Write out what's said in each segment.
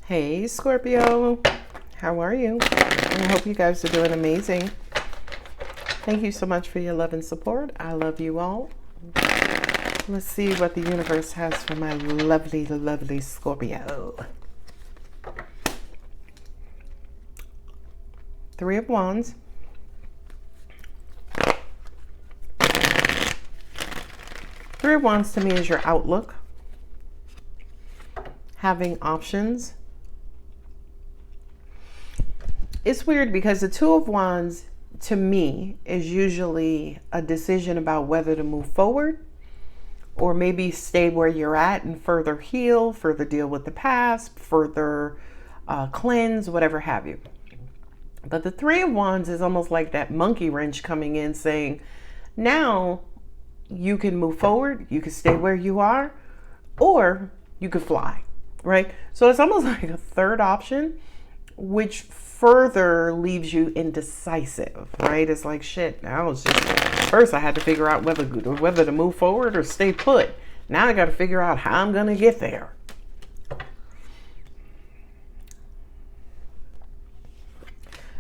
Hey Scorpio, how are you? I hope you guys are doing amazing. Thank you so much for your love and support. I love you all. Let's see what the universe has for my lovely, lovely Scorpio. Three of Wands. Three of Wands to me is your outlook, having options. It's weird because the Two of Wands to me is usually a decision about whether to move forward or maybe stay where you're at and further heal, further deal with the past, further cleanse, whatever have you. But the Three of Wands is almost like that monkey wrench coming in saying, now you can move forward, you can stay where you are, or you could fly, right? So it's almost like a third option, which further leaves you indecisive, right? It's like, shit, now it's just, first I had to figure out whether to move forward or stay put. Now I got to figure out how I'm going to get there.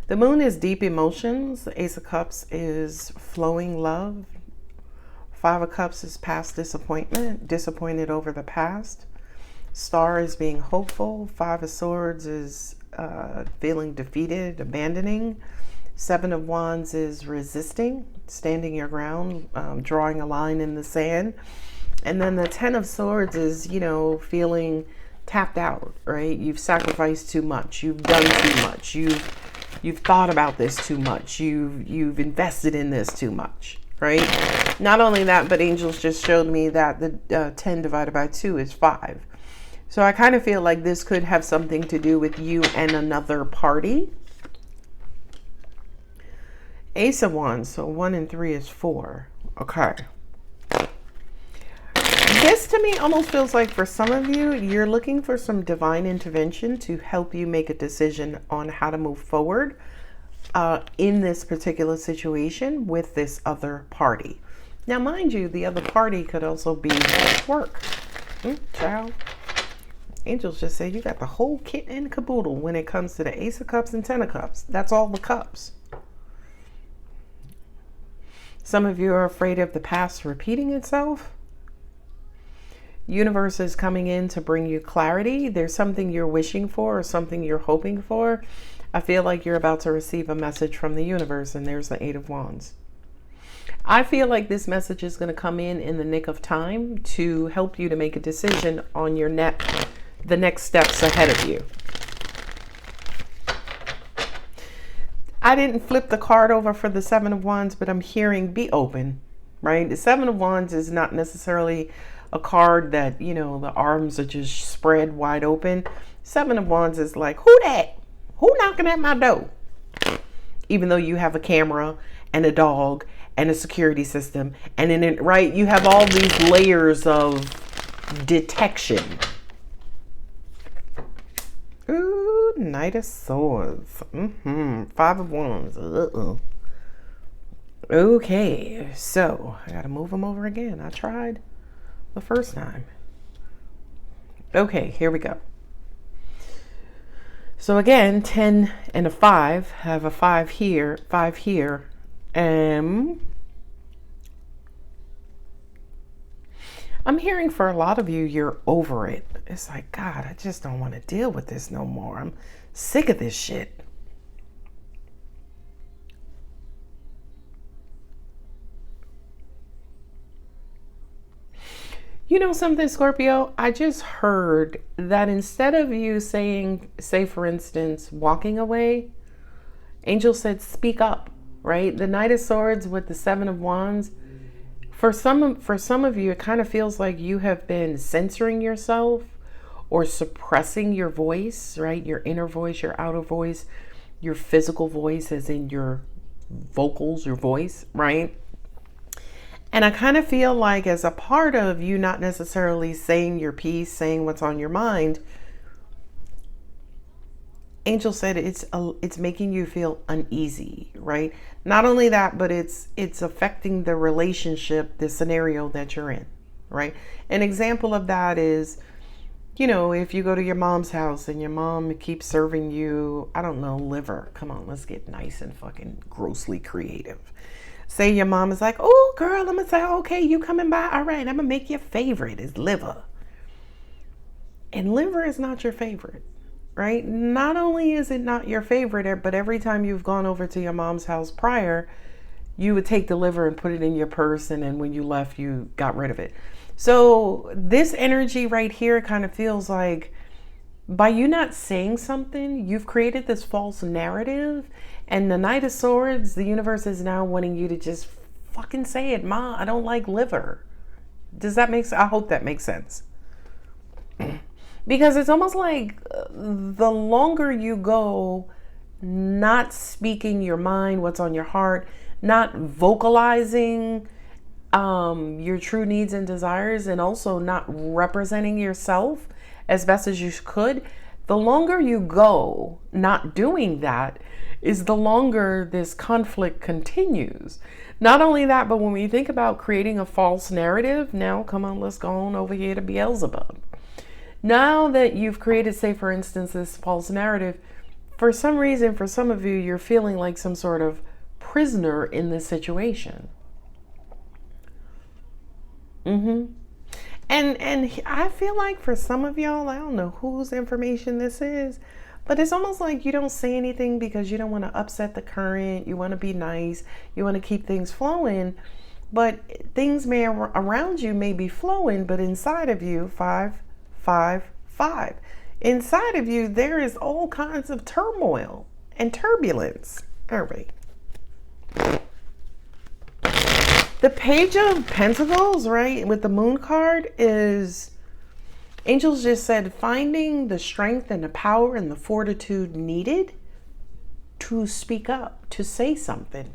The moon is deep emotions. The Ace of Cups is flowing love. Five of Cups is past disappointment, disappointed over the past. Star is being hopeful. Five of Swords is feeling defeated, abandoning. Seven of Wands is resisting, standing your ground, drawing a line in the sand. And then the Ten of Swords is, feeling tapped out, right? You've sacrificed too much. You've done too much. You've thought about this too much. You've invested in this too much, right? Not only that, but angels just showed me that the 10 divided by 2 is 5. So I kind of feel like this could have something to do with you and another party. Ace of Wands, so 1 and 3 is 4. Okay. This to me almost feels like for some of you, you're looking for some divine intervention to help you make a decision on how to move forward in this particular situation with this other party. Now, mind you, the other party could also be work. Child. Angels just say you got the whole kit and caboodle when it comes to the Ace of Cups and Ten of Cups. That's all the cups. Some of you are afraid of the past repeating itself. Universe is coming in to bring you clarity. There's something you're wishing for or something you're hoping for. I feel like you're about to receive a message from the universe, and there's the Eight of Wands. I feel like this message is going to come in the nick of time to help you to make a decision on the next steps ahead of you. I didn't flip the card over for the Seven of Wands, but I'm hearing be open, right? The Seven of Wands is not necessarily a card that, the arms are just spread wide open. Seven of Wands is like, who that? Who knocking at my door? Even though you have a camera and a dog and a security system, and in it, right, you have all these layers of detection. Ooh, Knight of Swords. Five of Wands. Okay, so I gotta move them over again. I tried the first time. Okay, here we go. So again, 10 and a 5. Have a 5 here, 5 here. I'm hearing for a lot of you, you're over it. It's like, God, I just don't want to deal with this no more. I'm sick of this shit. You know something, Scorpio? I just heard that instead of you saying, say for instance, walking away, Angel said, speak up, right? The Knight of Swords with the Seven of Wands. For some of you, it kind of feels like you have been censoring yourself or suppressing your voice, right? Your inner voice, your outer voice, your physical voice, as in your vocals, your voice, right? And I kind of feel like as a part of you not necessarily saying your piece, saying what's on your mind, Angel said it's making you feel uneasy, right? Not only that, but it's affecting the relationship, the scenario that you're in, right? An example of that is You know, if you go to your mom's house and your mom keeps serving you, I don't know, liver. Come on, let's get nice and fucking grossly creative. Say your mom is like, oh, girl, I'm going to say, okay, you coming by? All right, I'm going to make your favorite is liver. And liver is not your favorite, right? Not only is it not your favorite, but every time you've gone over to your mom's house prior, you would take the liver and put it in your purse, and then when you left, you got rid of it. So this energy right here kind of feels like by you not saying something, you've created this false narrative, and the Knight of Swords, the universe is now wanting you to just fucking say it. Ma, I don't like liver. Does that make sense? I hope that makes sense. Because it's almost like the longer you go not speaking your mind, what's on your heart, not vocalizing your true needs and desires, and also not representing yourself as best as you could, the longer you go not doing that is the longer this conflict continues. Not only that, but when we think about creating a false narrative, now come on, let's go on over here to Beelzebub. Now that you've created, say for instance, this false narrative, for some reason, for some of you, you're feeling like some sort of prisoner in this situation. And I feel like for some of y'all, I don't know whose information this is, but it's almost like you don't say anything because you don't want to upset the current. You want to be nice. You want to keep things flowing, but things may around you may be flowing, but inside of you, 5, 5, 5. Inside of you, there is all kinds of turmoil and turbulence. All right. The Page of Pentacles, right, with the Moon card is, angels just said, finding the strength and the power and the fortitude needed to speak up, to say something.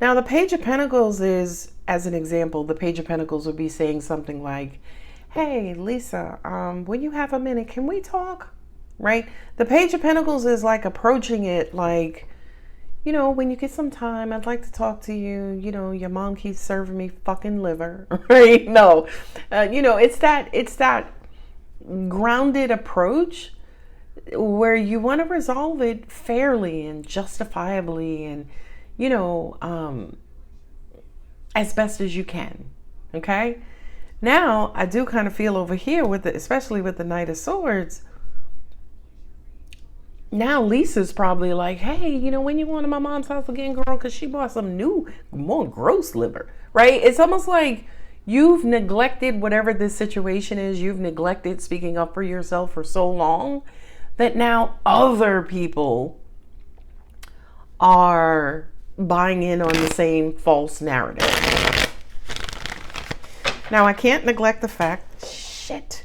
Now, the Page of Pentacles is, as an example, the Page of Pentacles would be saying something like, hey, Lisa, when you have a minute, can we talk? Right? The Page of Pentacles is like approaching it like, you know, when you get some time, I'd like to talk to you. You know, your mom keeps serving me fucking liver, right? No, you know, it's that grounded approach where you want to resolve it fairly and justifiably and, you know, as best as you can. Okay. Now, I do kind of feel over here with the, especially with the Knight of Swords. Now Lisa's probably like, hey, you know, when you going to my mom's house again, girl, because she bought some new, more gross liver, right? It's almost like you've neglected whatever this situation is. You've neglected speaking up for yourself for so long that now other people are buying in on the same false narrative. Now, I can't neglect the fact, shit.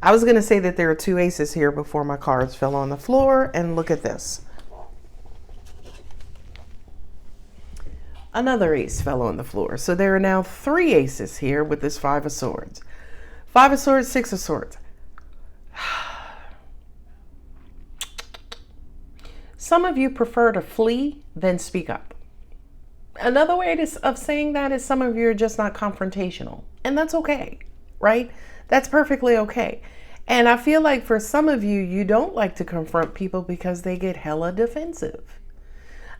I was going to say that there are 2 aces here before my cards fell on the floor. And look at this. Another ace fell on the floor. So there are now 3 aces here with this 5 of Swords. 5 of Swords, 6 of Swords. Some of you prefer to flee than speak up. Another way of saying that is some of you are just not confrontational. And that's okay, right? That's perfectly okay. And I feel like for some of you, you don't like to confront people because they get hella defensive.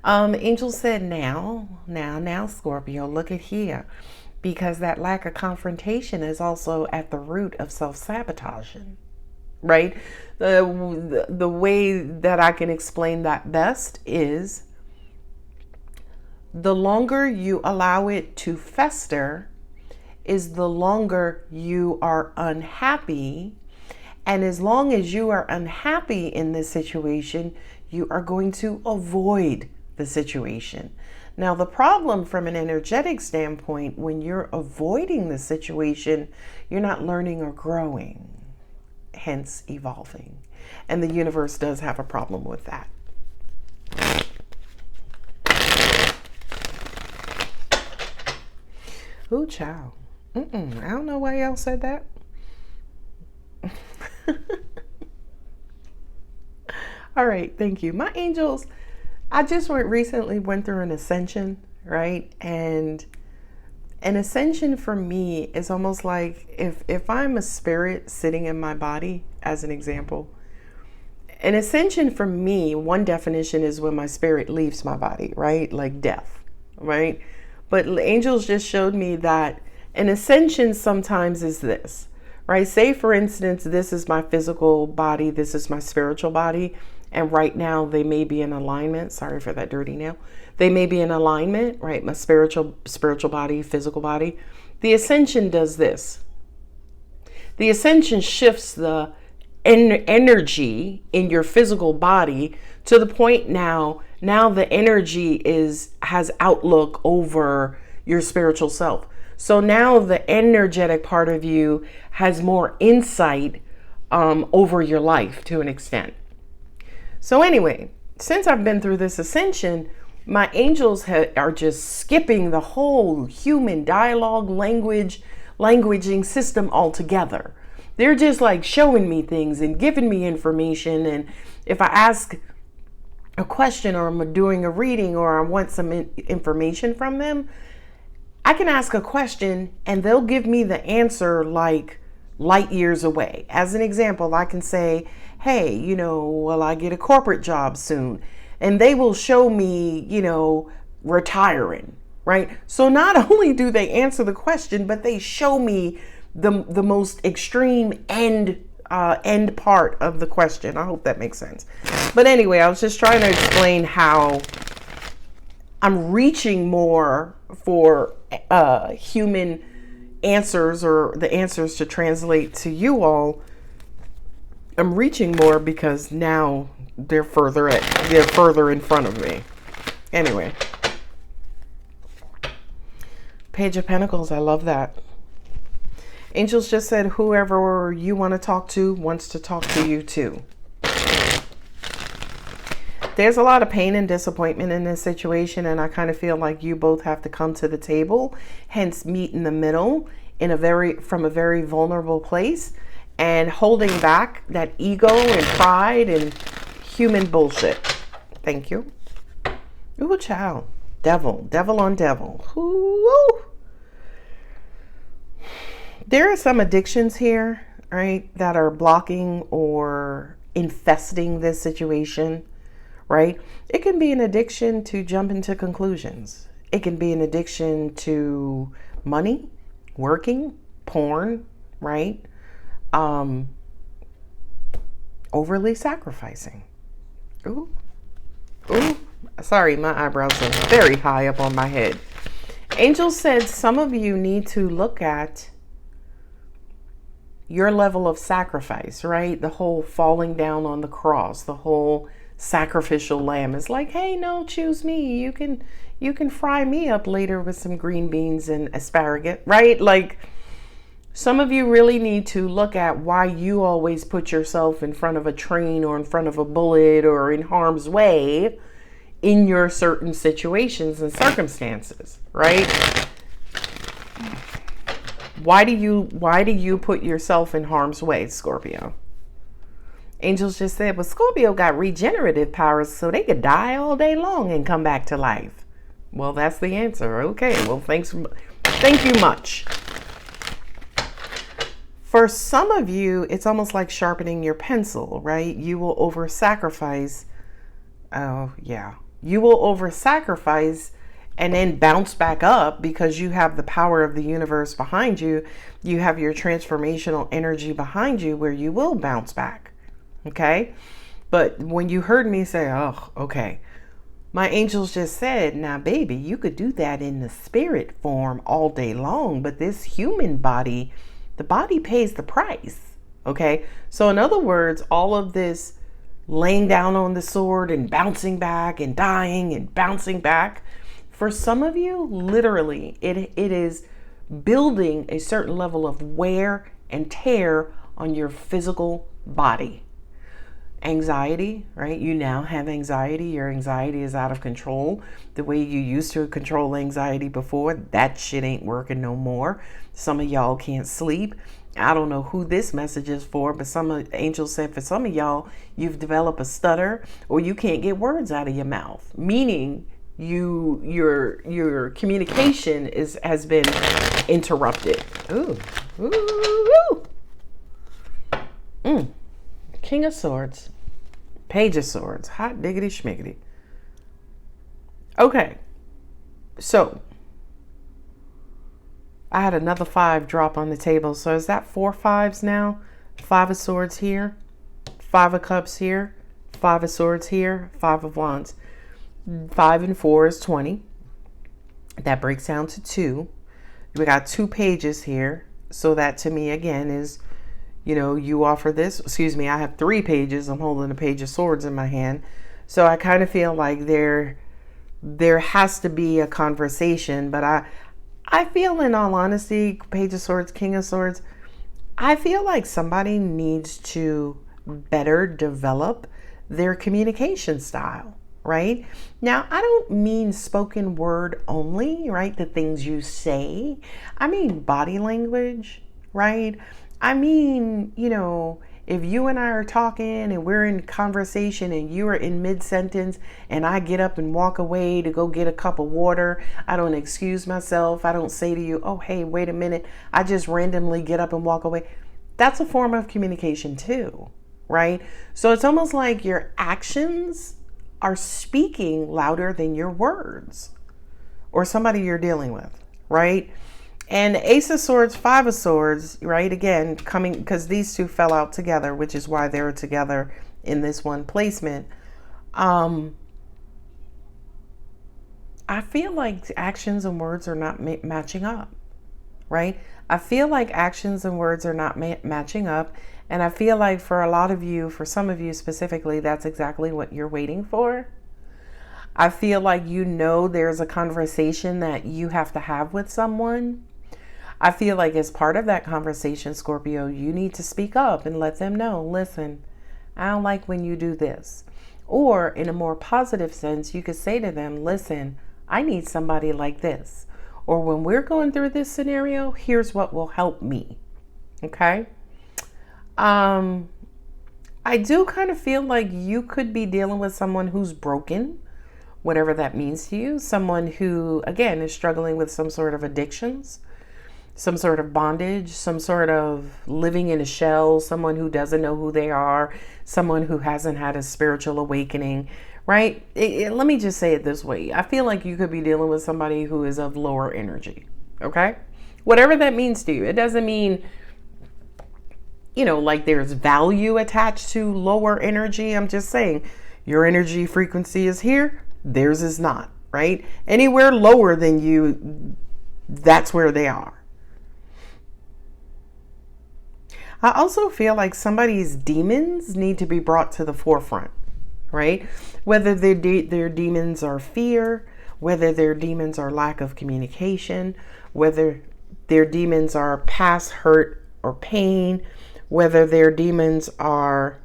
Angel said, now, Scorpio, look at here. Because that lack of confrontation is also at the root of self-sabotaging, right? The way that I can explain that best is the longer you allow it to fester is the longer you are unhappy. And as long as you are unhappy in this situation, you are going to avoid the situation. Now, the problem from an energetic standpoint, when you're avoiding the situation, you're not learning or growing, hence evolving. And the universe does have a problem with that. Ooh, child. I don't know why y'all said that. All right, thank you. My angels, I just recently went through an ascension, right? And an ascension for me is almost like if I'm a spirit sitting in my body, as an example. An ascension for me, one definition is when my spirit leaves my body, right? Like death, right? But angels just showed me that an ascension sometimes is this, right? Say, for instance, this is my physical body, this is my spiritual body, and right now they may be in alignment. Sorry for that dirty nail. They may be in alignment, right? My spiritual body, physical body. The ascension does this. The ascension shifts the energy in your physical body to the point now the energy has outlook over your spiritual self. So now the energetic part of you has more insight over your life to an extent. So anyway, since I've been through this ascension, my angels are just skipping the whole human dialogue, languaging system altogether. They're just like showing me things and giving me information. And if I ask a question, or I'm doing a reading, or I want some information from them, I can ask a question and they'll give me the answer like light years away. As an example, I can say, hey, will I get a corporate job soon? And they will show me, retiring, right? So not only do they answer the question, but they show me the most extreme end part of the question. I hope that makes sense. But anyway, I was just trying to explain how I'm reaching more for human answers, or the answers to translate to you all. I'm reaching more because now they're further in front of me. Anyway, Page of Pentacles, I love that. Angels just said whoever you want to talk to wants to talk to you too. There's a lot of pain and disappointment in this situation, and I kind of feel like you both have to come to the table, hence meet in the middle from a very vulnerable place, and holding back that ego and pride and human bullshit. Thank you. Ooh, child. Devil on devil. Ooh. There are some addictions here, right, that are blocking or infesting this situation, right? It can be an addiction to jump into conclusions. It can be an addiction to money, working, porn, right? Overly sacrificing. Ooh. Sorry, my eyebrows are very high up on my head. Angel said some of you need to look at your level of sacrifice, right? The whole falling down on the cross, the whole sacrificial lamb is like, hey, no, choose me. You can fry me up later with some green beans and asparagus, right? Like, some of you really need to look at why you always put yourself in front of a train or in front of a bullet or in harm's way in your certain situations and circumstances, right? Why do you put yourself in harm's way, Scorpio? Angels just said, well, Scorpio got regenerative powers so they could die all day long and come back to life. Well, that's the answer. Okay, well, thank you much. For some of you, it's almost like sharpening your pencil, right? You will over-sacrifice. Oh, yeah. You will over-sacrifice and then bounce back up because you have the power of the universe behind you. You have your transformational energy behind you where you will bounce back. Okay? But when you heard me say, oh, okay, my angels just said, now, baby, you could do that in the spirit form all day long, but this human body, the body pays the price. Okay? So in other words, all of this laying down on the sword and bouncing back and dying and bouncing back, for some of you, literally, it is building a certain level of wear and tear on your physical body. Anxiety, right? You now have anxiety. Your anxiety is out of control. The way you used to control anxiety before, that shit ain't working no more. Some of y'all can't sleep. I don't know who this message is for, but some angels said for some of y'all, you've developed a stutter or you can't get words out of your mouth, meaning your communication has been interrupted. Ooh. King of Swords, Page of Swords, hot diggity schmiggity. Okay, so I had another 5 drop on the table. So is that 4 5s now? 5 of Swords here, 5 of Cups here, 5 of Swords here, 5 of Wands. 5 and 4 is 20. That breaks down to 2. We got 2 pages here. So that to me again is, you offer this. Excuse me, I have 3 pages. I'm holding a Page of Swords in my hand. So I kind of feel like there has to be a conversation. But I feel, in all honesty, Page of Swords, King of Swords, I feel like somebody needs to better develop their communication style. Right? Now, I don't mean spoken word only, right? The things you say. I mean body language, right? I mean, if you and I are talking and we're in conversation and you are in mid-sentence and I get up and walk away to go get a cup of water, I don't excuse myself. I don't say to you, oh, hey, wait a minute. I just randomly get up and walk away. That's a form of communication too, right? So it's almost like your actions are speaking louder than your words or somebody you're dealing with, right? And Ace of Swords, 5 of Swords, right? Again, coming because these 2 fell out together, which is why they're together in this one placement. I feel like actions and words are not matching up, right? I feel like actions and words are not matching up. And I feel like for a lot of you, for some of you specifically, that's exactly what you're waiting for. I feel like there's a conversation that you have to have with someone. I feel like as part of that conversation, Scorpio, you need to speak up and let them know, listen, I don't like when you do this. Or in a more positive sense, you could say to them, listen, I need somebody like this. Or when we're going through this scenario, here's what will help me. Okay? I do kind of feel like you could be dealing with someone who's broken, whatever that means to you. Someone who, again, is struggling with some sort of addictions, some sort of bondage, some sort of living in a shell, someone who doesn't know who they are, someone who hasn't had a spiritual awakening, right? Let me just say it this way. I feel like you could be dealing with somebody who is of lower energy, okay? Whatever that means to you. It doesn't mean like there's value attached to lower energy. I'm just saying your energy frequency is here, theirs is not, right? Anywhere lower than you, that's where they are. I also feel like somebody's demons need to be brought to the forefront, right? Whether their demons are fear, whether their demons are lack of communication, whether their demons are past hurt or pain, whether their demons are,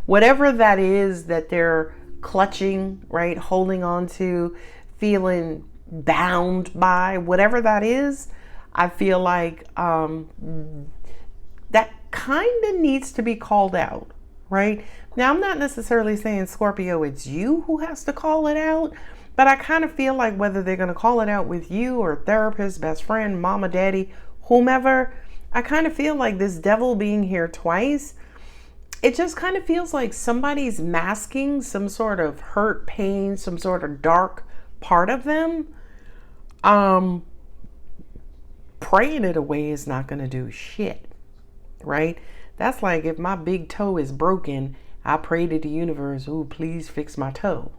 whatever that is that they're clutching, right? Holding on to, feeling bound by, whatever that is, I feel like that kind of needs to be called out, right? Now, I'm not necessarily saying, Scorpio, it's you who has to call it out, but I kind of feel like whether they're going to call it out with you or therapist, best friend, mama, daddy, whomever, I kind of feel like this devil being here twice, it just kind of feels like somebody's masking some sort of hurt, pain, some sort of dark part of them. Praying it away is not going to do shit, right? That's like if my big toe is broken, I pray to the universe, ooh, please fix my toe,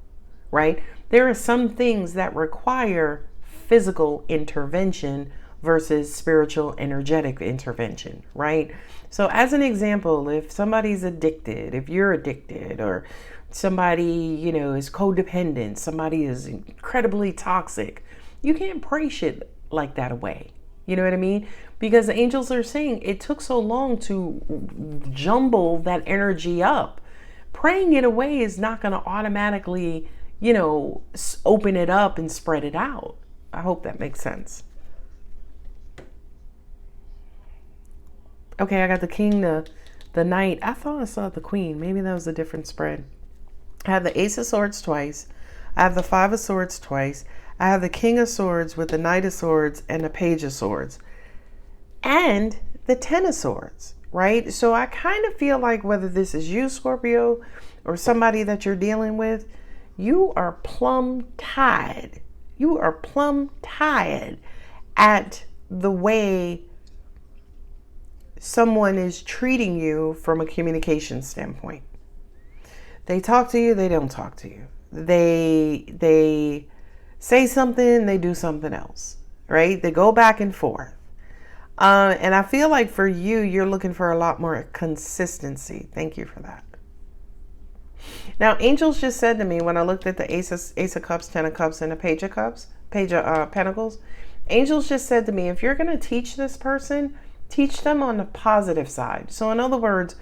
right? There are some things that require physical intervention versus spiritual energetic intervention, right? So as an example, if somebody's addicted, if you're addicted, or somebody, is codependent, somebody is incredibly toxic, you can't pray shit like that away. You know what I mean? Because the angels are saying it took so long to jumble that energy up. Praying it away is not going to automatically, open it up and spread it out. I hope that makes sense. Okay, I got the king, the knight. I thought I saw the queen. Maybe that was a different spread. I have the ace of swords twice. I have the 5 of swords twice. I have the king of swords with the knight of swords and the page of swords. And the 10 of swords, right? So I kind of feel like whether this is you, Scorpio, or somebody that you're dealing with, you are plumb tied. You are plumb tied at the way someone is treating you from a communication standpoint. They talk to you, they don't talk to you. They say something, they do something else, right? They go back and forth. And I feel like for you, you're looking for a lot more consistency. Thank you for that. Now, angels just said to me when I looked at the Ace of Cups, Ten of Cups, and the Page of Pentacles, angels just said to me, if you're going to teach this person, teach them on the positive side. So in other words,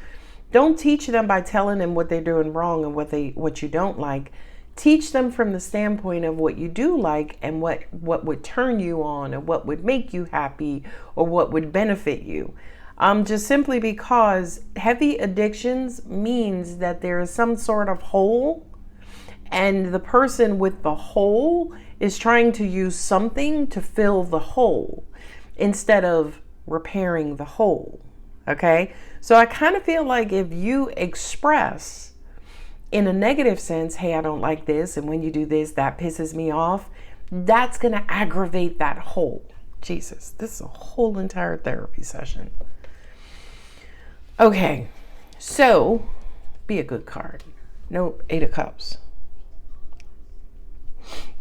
don't teach them by telling them what they're doing wrong and what you don't like. Teach them from the standpoint of what you do like and what would turn you on or what would make you happy or what would benefit you. Just simply because heavy addictions means that there is some sort of hole, and the person with the hole is trying to use something to fill the hole instead of repairing the hole. Okay? So I kind of feel like if you express in a negative sense, hey, I don't like this, and when you do this, that pisses me off, that's going to aggravate that hole. Jesus, this is a whole entire therapy session. Okay, so be a good card. Nope, Eight of Cups.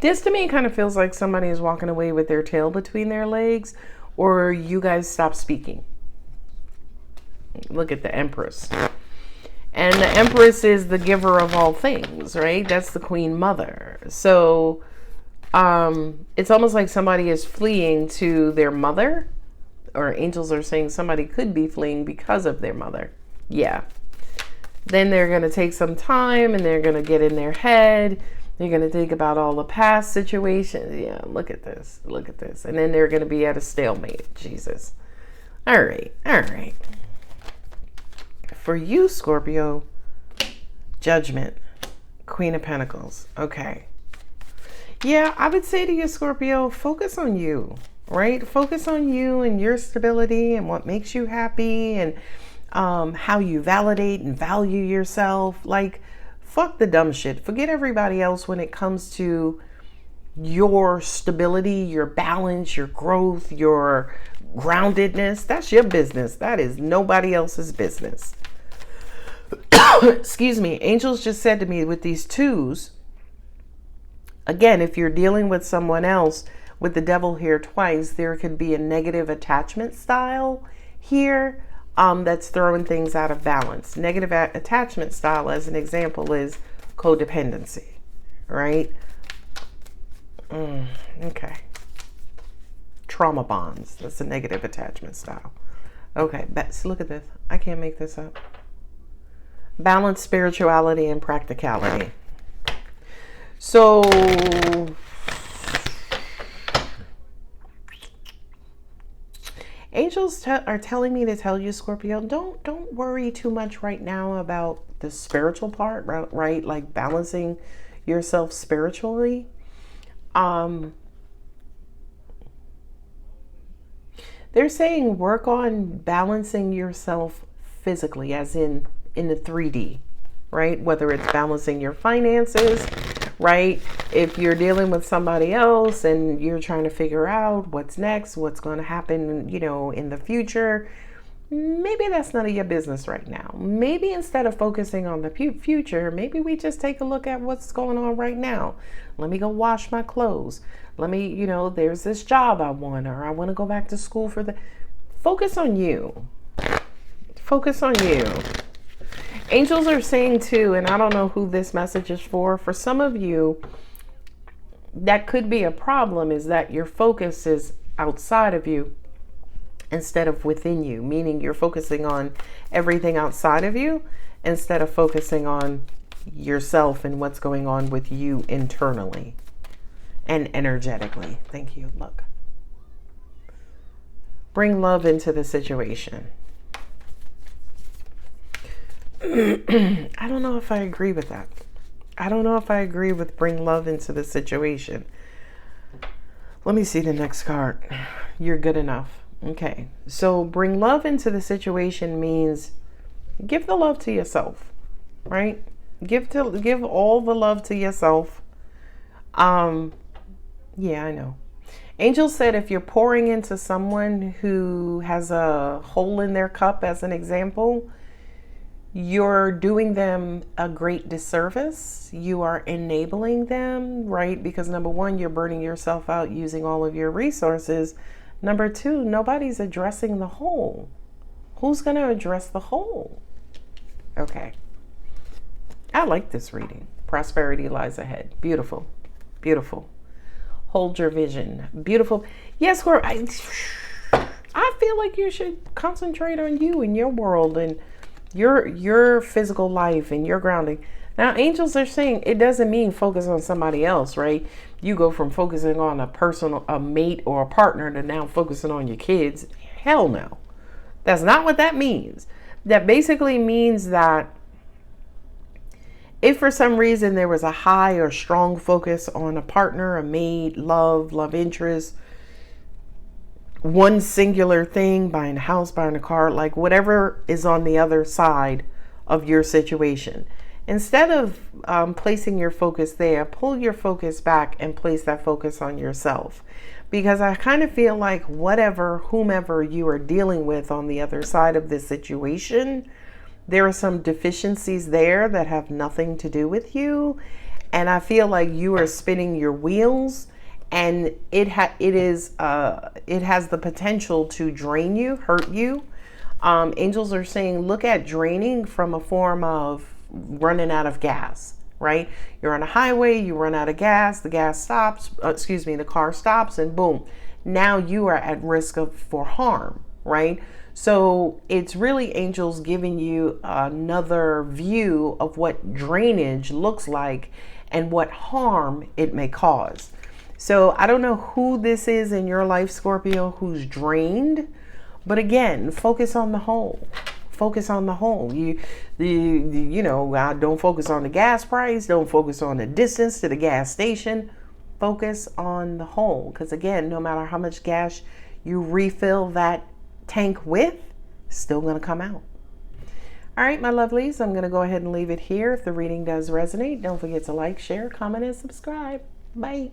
This to me kind of feels like somebody is walking away with their tail between their legs, or you guys stop speaking. Look at the Empress. And the Empress is the giver of all things, right? That's the Queen Mother. So it's almost like somebody is fleeing to their mother, or angels are saying somebody could be fleeing because of their mother. Yeah. Then they're going to take some time and they're going to get in their head. They're going to think about all the past situations. Yeah, look at this. Look at this. And then they're going to be at a stalemate. Jesus. All right. All right. For you, Scorpio, Judgment, Queen of Pentacles. Okay. Yeah, I would say to you, Scorpio, focus on you, right? Focus on you and your stability and what makes you happy and how you validate and value yourself. Like, fuck the dumb shit. Forget everybody else when it comes to your stability, your balance, your growth, your groundedness. That's your business. That is nobody else's business. Excuse me. Angels just said to me with these twos, again, if you're dealing with someone else with the devil here twice, there could be a negative attachment style here that's throwing things out of balance. Negative attachment style, as an example, is codependency, right? Okay. Trauma bonds. That's a negative attachment style. Okay, so look at this. I can't make this up. Balance, spirituality, and practicality. So angels are telling me to tell you, Scorpio, don't worry too much right now about the spiritual part, right? Like balancing yourself spiritually. They're saying work on balancing yourself physically, as in the 3D, right? Whether it's balancing your finances, right? If you're dealing with somebody else and you're trying to figure out what's next, what's going to happen, in the future, maybe that's none of your business right now. Maybe instead of focusing on the future, maybe we just take a look at what's going on right now. Let me go wash my clothes. Let me, there's this job I want, or I want to go back to school for focus on you. Focus on you. Angels are saying too, and I don't know who this message is for some of you, that could be a problem, is that your focus is outside of you instead of within you, meaning you're focusing on everything outside of you instead of focusing on yourself and what's going on with you internally and energetically. Thank you. Look. Bring love into the situation. I don't know if I agree with that. I don't know if I agree with bring love into the situation. Let me see the next card. You're good enough. Okay, so bring love into the situation means give the love to yourself, right? Give all the love to yourself. Yeah, I know. Angel said if you're pouring into someone who has a hole in their cup, as an example, you're doing them a great disservice. You are enabling them, right? Because number one, you're burning yourself out using all of your resources. Number two, nobody's addressing the hole. Who's going to address the hole? Okay. I like this reading. Prosperity lies ahead. Beautiful. Beautiful. Hold your vision. Beautiful. Yes, I feel like you should concentrate on you and your world and your physical life and your grounding. Now, angels are saying it doesn't mean focus on somebody else, right? You go from focusing on a mate or a partner to now focusing on your kids. Hell no. That's not what that means. That basically means that if for some reason there was a high or strong focus on a partner, a mate, love interest, one singular thing, buying a house, buying a car, like whatever is on the other side of your situation, instead of placing your focus there, pull your focus back and place that focus on yourself. Because I kind of feel like whomever you are dealing with on the other side of this situation, there are some deficiencies there that have nothing to do with you. And I feel like you are spinning your wheels, and it has the potential to drain you, hurt you. Angels are saying, look at draining from a form of running out of gas, right? You're on a highway, you run out of gas, the car stops, and boom, now you are at risk for harm, right? So it's really angels giving you another view of what drainage looks like and what harm it may cause. So I don't know who this is in your life, Scorpio, who's drained, but again, focus on the whole. Focus on the whole. Don't focus on the gas price. Don't focus on the distance to the gas station. Focus on the whole. Because again, no matter how much gas you refill that tank with, still going to come out. All right, my lovelies, I'm going to go ahead and leave it here. If the reading does resonate, don't forget to like, share, comment, and subscribe. Bye.